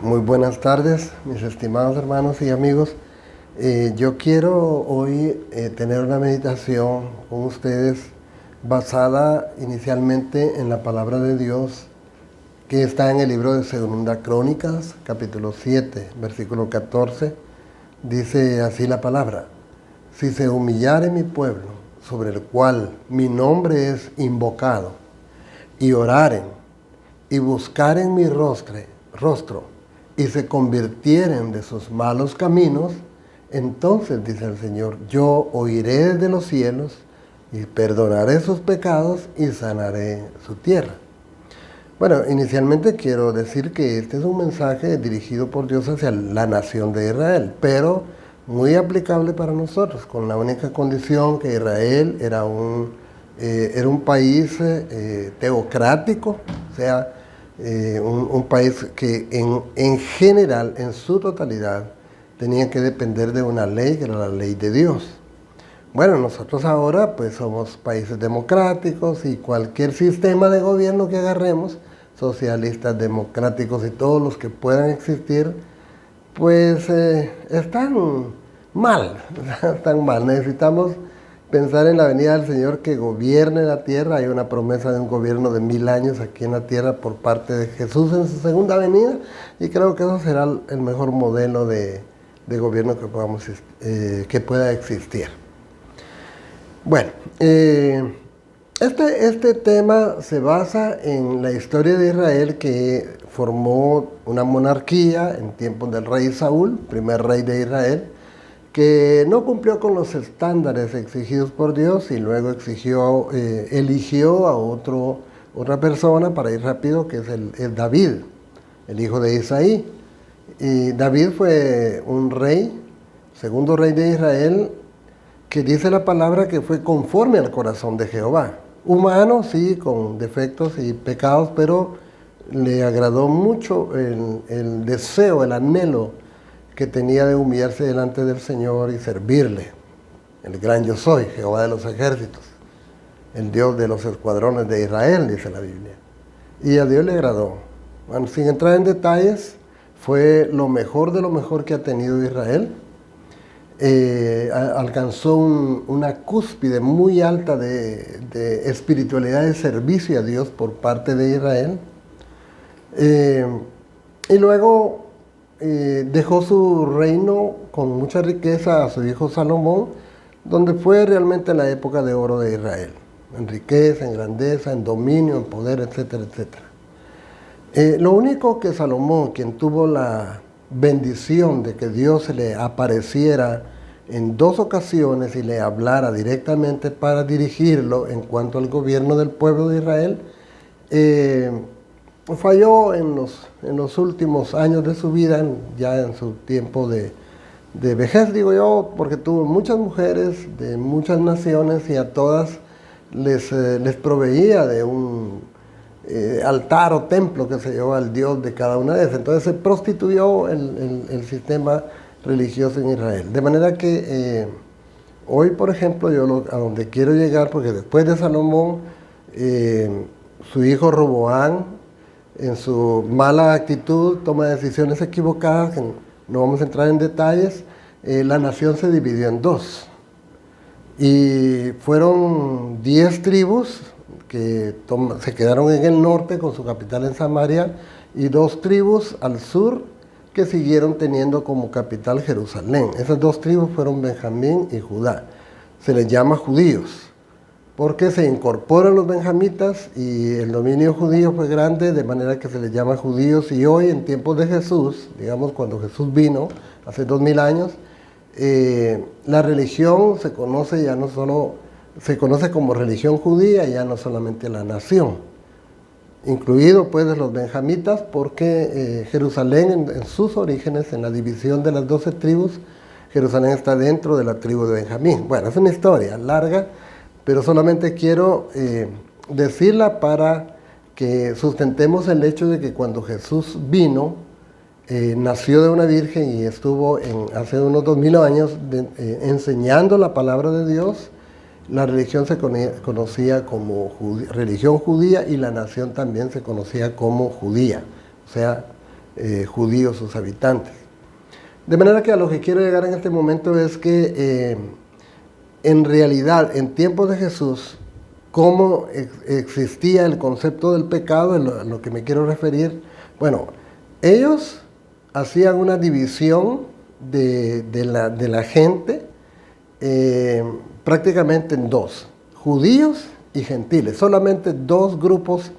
Muy buenas tardes, mis estimados hermanos y amigos. Yo quiero hoy tener una meditación con ustedes basada inicialmente en la palabra de Dios que está en el libro de Segunda Crónicas, capítulo 7, versículo 14. Dice así la palabra: si se humillare mi pueblo, sobre el cual mi nombre es invocado, y oraren, y buscaren mi rostro, y se convirtieren de sus malos caminos, entonces, dice el Señor, yo oiré desde los cielos, y perdonaré sus pecados, y sanaré su tierra. Bueno, inicialmente quiero decir que este es un mensaje dirigido por Dios hacia la nación de Israel, pero muy aplicable para nosotros, con la única condición que Israel era un país teocrático, o sea, un país que en general, en su totalidad, tenía que depender de una ley, que era la ley de Dios. Bueno, nosotros ahora pues somos países democráticos y cualquier sistema de gobierno que agarremos, socialistas, democráticos y todos los que puedan existir, pues están mal, están mal. Necesitamos pensar en la venida del Señor que gobierne la tierra. Hay una promesa de un gobierno de 1000 años aquí en la tierra por parte de Jesús en su segunda venida, y creo que eso será el mejor modelo de gobierno que pueda existir. Bueno, este tema se basa en la historia de Israel, que formó una monarquía en tiempos del rey Saúl, primer rey de Israel, que no cumplió con los estándares exigidos por Dios y luego eligió a otra persona para ir rápido, que es el David, el hijo de Isaí. Y David fue un rey, segundo rey de Israel, que dice la palabra que fue conforme al corazón de Jehová. Humano, sí, con defectos y pecados, pero le agradó mucho el deseo, el anhelo que tenía de humillarse delante del Señor y servirle. El gran yo soy, Jehová de los ejércitos, el Dios de los escuadrones de Israel, dice la Biblia. Y a Dios le agradó. Bueno, sin entrar en detalles, fue lo mejor de lo mejor que ha tenido Israel. Alcanzó una cúspide muy alta de espiritualidad de servicio a Dios por parte de Israel. Y luego dejó su reino con mucha riqueza a su hijo Salomón, donde fue realmente la época de oro de Israel, en riqueza, en grandeza, en dominio, en poder, etcétera, etcétera. Lo único que Salomón, quien tuvo la bendición de que Dios se le apareciera en 2 ocasiones y le hablara directamente para dirigirlo en cuanto al gobierno del pueblo de Israel, falló en los últimos años de su vida, ya en su tiempo de vejez, digo yo, porque tuvo muchas mujeres de muchas naciones y a todas les proveía de un altar o templo que se llevó al Dios de cada una de esas. Entonces se prostituyó el sistema religioso en Israel. De manera que hoy, por ejemplo, a donde quiero llegar, porque después de Salomón, su hijo Roboán, en su mala actitud, toma decisiones equivocadas, no vamos a entrar en detalles. La nación se dividió en 2. Y fueron 10 tribus que se quedaron en el norte con su capital en Samaria, y 2 tribus al sur que siguieron teniendo como capital Jerusalén. Esas 2 tribus fueron Benjamín y Judá. Se les llama judíos porque se incorporan los benjamitas y el dominio judío fue grande, de manera que se les llama judíos. Y hoy, en tiempos de Jesús, digamos cuando Jesús vino, hace 2000 años, la religión se conoce como religión judía, ya no solamente la nación, incluido pues los benjamitas, porque Jerusalén en sus orígenes, en la división de las 12 tribus, Jerusalén está dentro de la tribu de Benjamín. Bueno, es una historia larga, pero solamente quiero decirla para que sustentemos el hecho de que cuando Jesús vino, nació de una virgen y estuvo hace unos 2000 años enseñando la palabra de Dios. La religión se conocía como religión judía, y la nación también se conocía como judía. O sea, judíos sus habitantes. De manera que a lo que quiero llegar en este momento es que en realidad, en tiempos de Jesús, cómo existía el concepto del pecado, a lo que me quiero referir. Bueno, ellos hacían una división de la gente prácticamente en dos: judíos y gentiles. Solamente dos grupos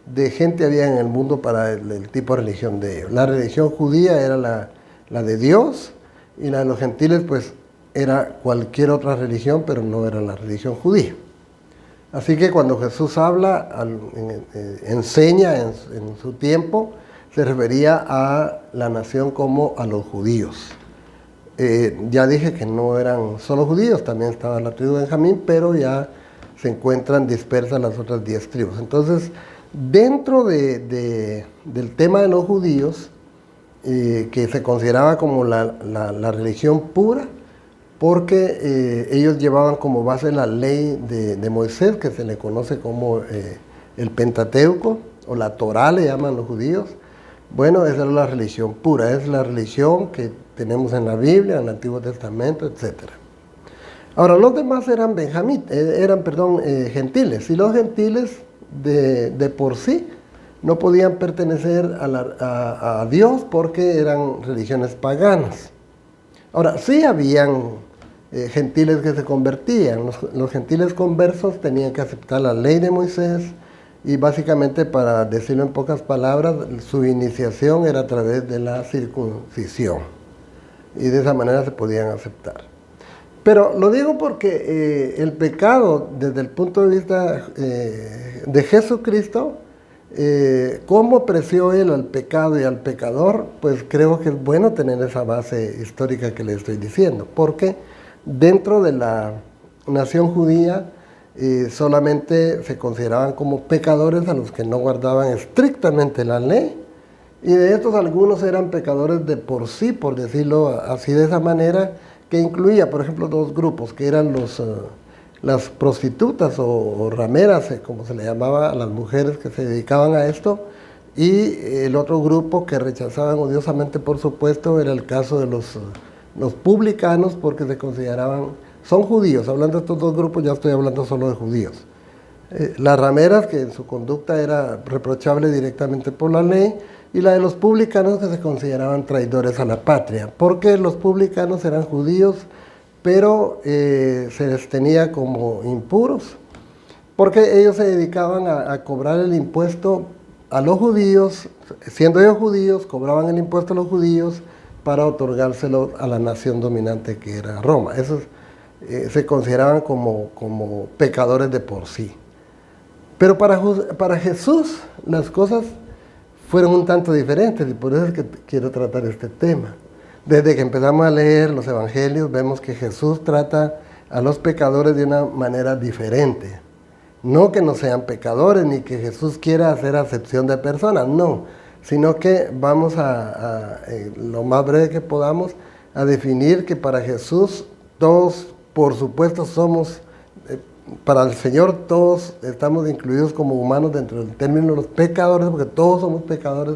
de gente había en el mundo para el tipo de religión de ellos. La religión judía era la de Dios, y la de los gentiles pues era cualquier otra religión, pero no era la religión judía. Así que cuando Jesús habla, enseña en su tiempo, se refería a la nación como a los judíos. Ya dije que no eran solo judíos, también estaba la tribu de Benjamín, pero ya se encuentran dispersas las otras 10 tribus. Entonces, dentro del tema de los judíos, que se consideraba como la religión pura, porque ellos llevaban como base la ley de Moisés, que se le conoce como el Pentateuco, o la Torá le llaman los judíos. Bueno, esa es la religión pura, es la religión que tenemos en la Biblia, en el Antiguo Testamento, etc. Ahora, los demás eran gentiles, y los gentiles de por sí no podían pertenecer a Dios porque eran religiones paganas. Ahora, sí habían gentiles que se convertían. Los gentiles conversos tenían que aceptar la ley de Moisés, y básicamente, para decirlo en pocas palabras, su iniciación era a través de la circuncisión, y de esa manera se podían aceptar. Pero lo digo porque el pecado, desde el punto de vista de Jesucristo, cómo apreció Él al pecado y al pecador, pues creo que es bueno tener esa base histórica que le estoy diciendo, porque dentro de la nación judía solamente se consideraban como pecadores a los que no guardaban estrictamente la ley, y de estos algunos eran pecadores de por sí, por decirlo así, de esa manera, que incluía, por ejemplo, dos grupos, que eran las prostitutas o rameras, como se le llamaba a las mujeres que se dedicaban a esto, y el otro grupo que rechazaban odiosamente, por supuesto, era el caso de los publicanos, porque se consideraban, son judíos. Hablando de estos dos grupos, ya estoy hablando solo de judíos. Las rameras, que en su conducta era reprochable directamente por la ley, y la de los publicanos, que se consideraban traidores a la patria, porque los publicanos eran judíos, pero se les tenía como impuros, porque ellos se dedicaban a cobrar el impuesto a los judíos. Siendo ellos judíos, cobraban el impuesto a los judíos para otorgárselo a la nación dominante, que era Roma. Esos se consideraban como pecadores de por sí. Pero para Jesús las cosas fueron un tanto diferentes, y por eso es que quiero tratar este tema. Desde que empezamos a leer los evangelios, vemos que Jesús trata a los pecadores de una manera diferente. No que no sean pecadores, ni que Jesús quiera hacer acepción de personas, no, sino que vamos lo más breve que podamos, a definir que para Jesús todos, por supuesto, somos, para el Señor todos estamos incluidos como humanos dentro del término de los pecadores, porque todos somos pecadores,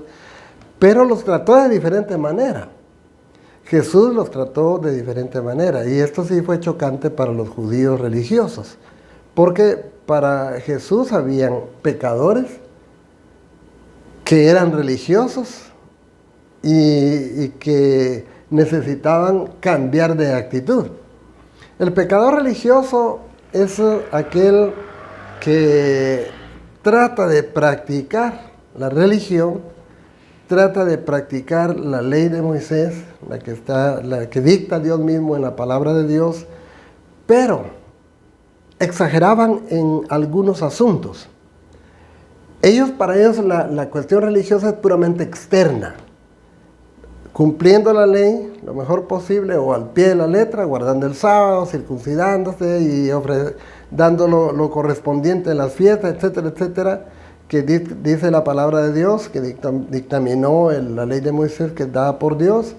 pero los trató de diferente manera. Jesús los trató de diferente manera, y esto sí fue chocante para los judíos religiosos, porque para Jesús habían pecadores que eran religiosos y que necesitaban cambiar de actitud. El pecador religioso es aquel que trata de practicar la religión, trata de practicar la ley de Moisés, la que dicta Dios mismo en la palabra de Dios, pero exageraban en algunos asuntos. Para ellos la cuestión religiosa es puramente externa, cumpliendo la ley lo mejor posible o al pie de la letra, guardando el sábado, circuncidándose y dando lo correspondiente en las fiestas, etcétera, etcétera, que dice la palabra de Dios, que dictaminó la ley de Moisés, que es dada por Dios.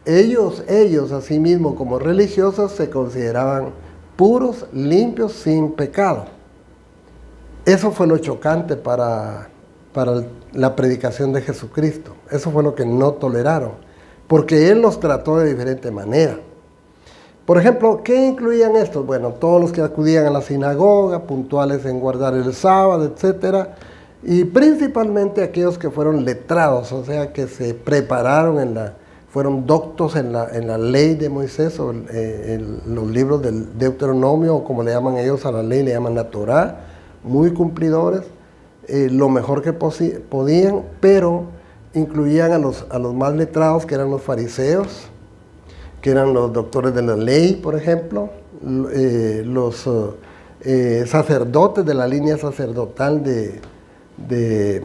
Ellos asimismo, como religiosos, se consideraban puros, limpios, sin pecado. Eso fue lo chocante para para la predicación de Jesucristo. Eso fue lo que no toleraron, porque Él los trató de diferente manera. Por ejemplo, ¿qué incluían estos? Bueno, todos los que acudían a la sinagoga, puntuales en guardar el sábado, etc. Y principalmente aquellos que fueron letrados, o sea, que se prepararon fueron doctos en la ley de Moisés, o en los libros del Deuteronomio, o como le llaman ellos a la ley, le llaman la Torá, muy cumplidores, lo mejor que podían, pero incluían a los más letrados, que eran los fariseos, que eran los doctores de la ley, por ejemplo, los sacerdotes de la línea sacerdotal de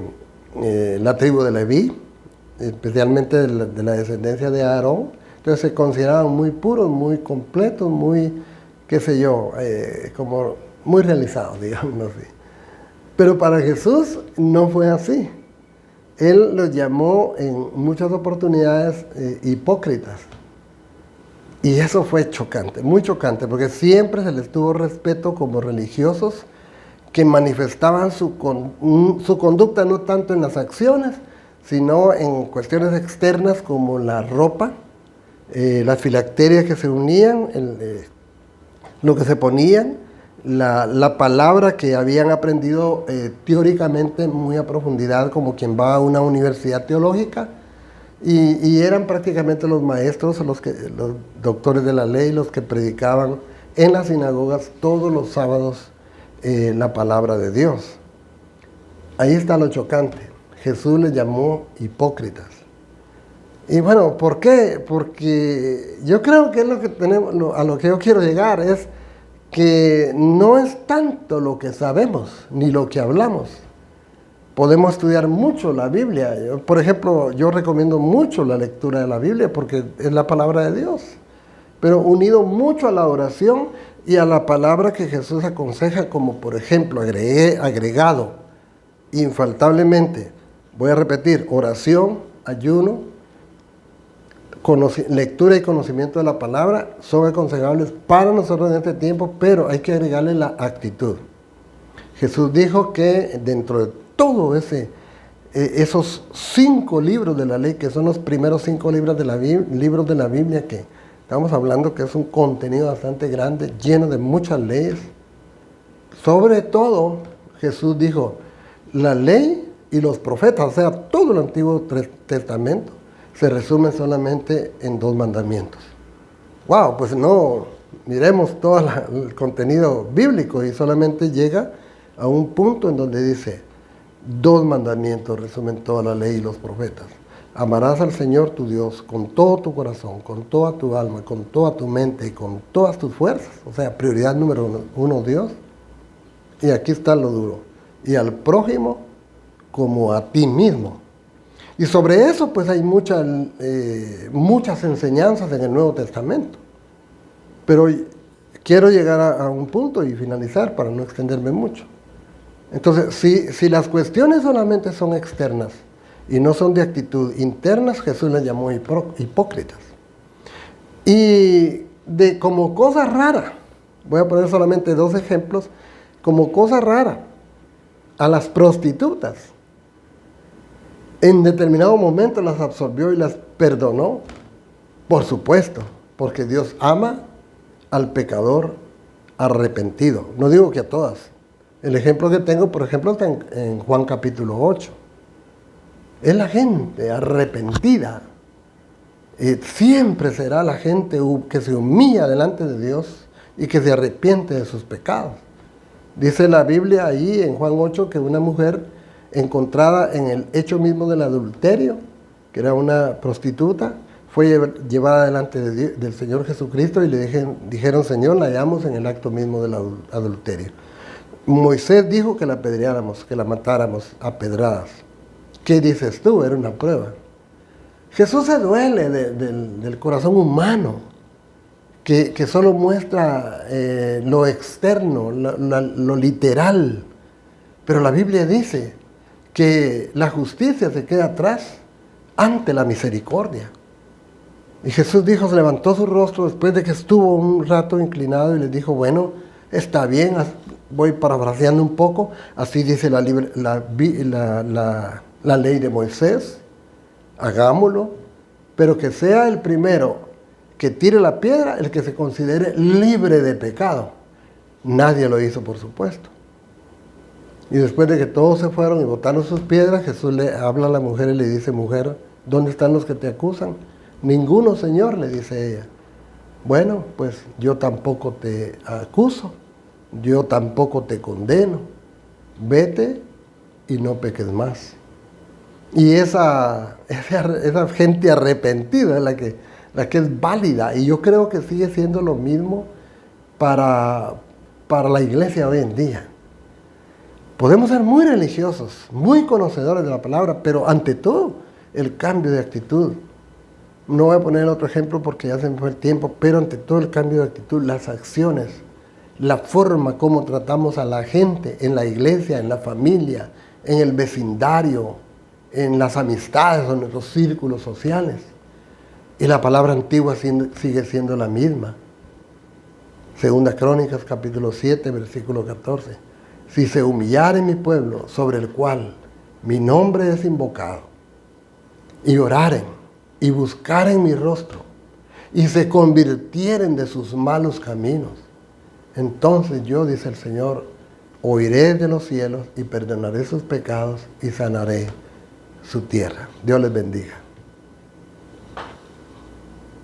la tribu de Leví, especialmente de la descendencia de Aarón. Entonces se consideraban muy puros, muy completos, muy, qué sé yo, como muy realizados, digamos así. Pero para Jesús no fue así. Él los llamó en muchas oportunidades hipócritas. Y eso fue chocante, muy chocante, porque siempre se les tuvo respeto como religiosos que manifestaban su conducta no tanto en las acciones, sino en cuestiones externas como la ropa, las filacterias que se unían, lo que se ponían, la palabra que habían aprendido teóricamente muy a profundidad, como quien va a una universidad teológica. Y eran prácticamente los maestros, los doctores de la ley, los que predicaban en las sinagogas todos los sábados la palabra de Dios. Ahí está lo chocante. Jesús les llamó hipócritas. Y bueno, ¿por qué? Porque yo creo que es lo que tenemos, a lo que yo quiero llegar es que no es tanto lo que sabemos ni lo que hablamos. Podemos estudiar mucho la Biblia. Por ejemplo, yo recomiendo mucho la lectura de la Biblia porque es la palabra de Dios, pero unido mucho a la oración y a la palabra que Jesús aconseja, como por ejemplo, agregado infaltablemente, voy a repetir, oración, ayuno, lectura y conocimiento de la palabra son aconsejables para nosotros en este tiempo, pero hay que agregarle la actitud. Jesús dijo que dentro de todo esos 5 libros de la ley, que son los primeros 5 libros de la Biblia, que estamos hablando que es un contenido bastante grande, lleno de muchas leyes. Sobre todo, Jesús dijo, la ley y los profetas, o sea, todo el Antiguo Testamento, se resume solamente en 2 mandamientos. ¡Wow! Pues no, miremos todo el contenido bíblico y solamente llega a un punto en donde dice, 2 mandamientos resumen toda la ley y los profetas. Amarás al Señor tu Dios con todo tu corazón, con toda tu alma, con toda tu mente y con todas tus fuerzas. O sea, prioridad número 1, Dios. Y aquí está lo duro. Y al prójimo como a ti mismo. Y sobre eso pues hay muchas enseñanzas en el Nuevo Testamento. Pero quiero llegar a un punto y finalizar para no extenderme mucho. Entonces, si las cuestiones solamente son externas y no son de actitud internas, Jesús las llamó hipócritas. Y como cosa rara, voy a poner solamente 2 ejemplos, como cosa rara, a las prostitutas. En determinado momento las absorbió y las perdonó, por supuesto, porque Dios ama al pecador arrepentido. No digo que a todas. El ejemplo que tengo, por ejemplo, está en Juan capítulo 8. Es la gente arrepentida. Siempre será la gente que se humilla delante de Dios y que se arrepiente de sus pecados. Dice la Biblia ahí en Juan 8 que una mujer encontrada en el hecho mismo del adulterio, que era una prostituta, fue llevada delante del Señor Jesucristo y le dijeron, Señor, la hallamos en el acto mismo del adulterio. Moisés dijo que la apedreáramos, que la matáramos a pedradas. ¿Qué dices tú? Era una prueba. Jesús se duele del corazón humano, que solo muestra lo externo, lo literal. Pero la Biblia dice que la justicia se queda atrás ante la misericordia. Y Jesús dijo, se levantó su rostro después de que estuvo un rato inclinado y les dijo, bueno, está bien, voy parafraseando un poco, así dice la ley de Moisés, hagámoslo, pero que sea el primero que tire la piedra el que se considere libre de pecado. Nadie lo hizo, por supuesto. Y después de que todos se fueron y botaron sus piedras, Jesús le habla a la mujer y le dice, mujer, ¿dónde están los que te acusan? Ninguno, Señor, le dice ella. Bueno, pues yo tampoco te acuso, yo tampoco te condeno. Vete y no peques más. Y esa gente arrepentida es la que es válida. Y yo creo que sigue siendo lo mismo para la iglesia hoy en día. Podemos ser muy religiosos, muy conocedores de la palabra, pero ante todo, el cambio de actitud. No voy a poner otro ejemplo porque ya se me fue el tiempo, pero ante todo el cambio de actitud, las acciones, la forma como tratamos a la gente en la iglesia, en la familia, en el vecindario, en las amistades o en nuestros círculos sociales. Y la palabra antigua sigue siendo la misma. Segunda Crónicas, capítulo 7, versículo 14. Si se humillare mi pueblo, sobre el cual mi nombre es invocado, y oraren, y buscaren mi rostro, y se convirtieren de sus malos caminos, entonces yo, dice el Señor, oiré de los cielos y perdonaré sus pecados y sanaré su tierra. Dios les bendiga.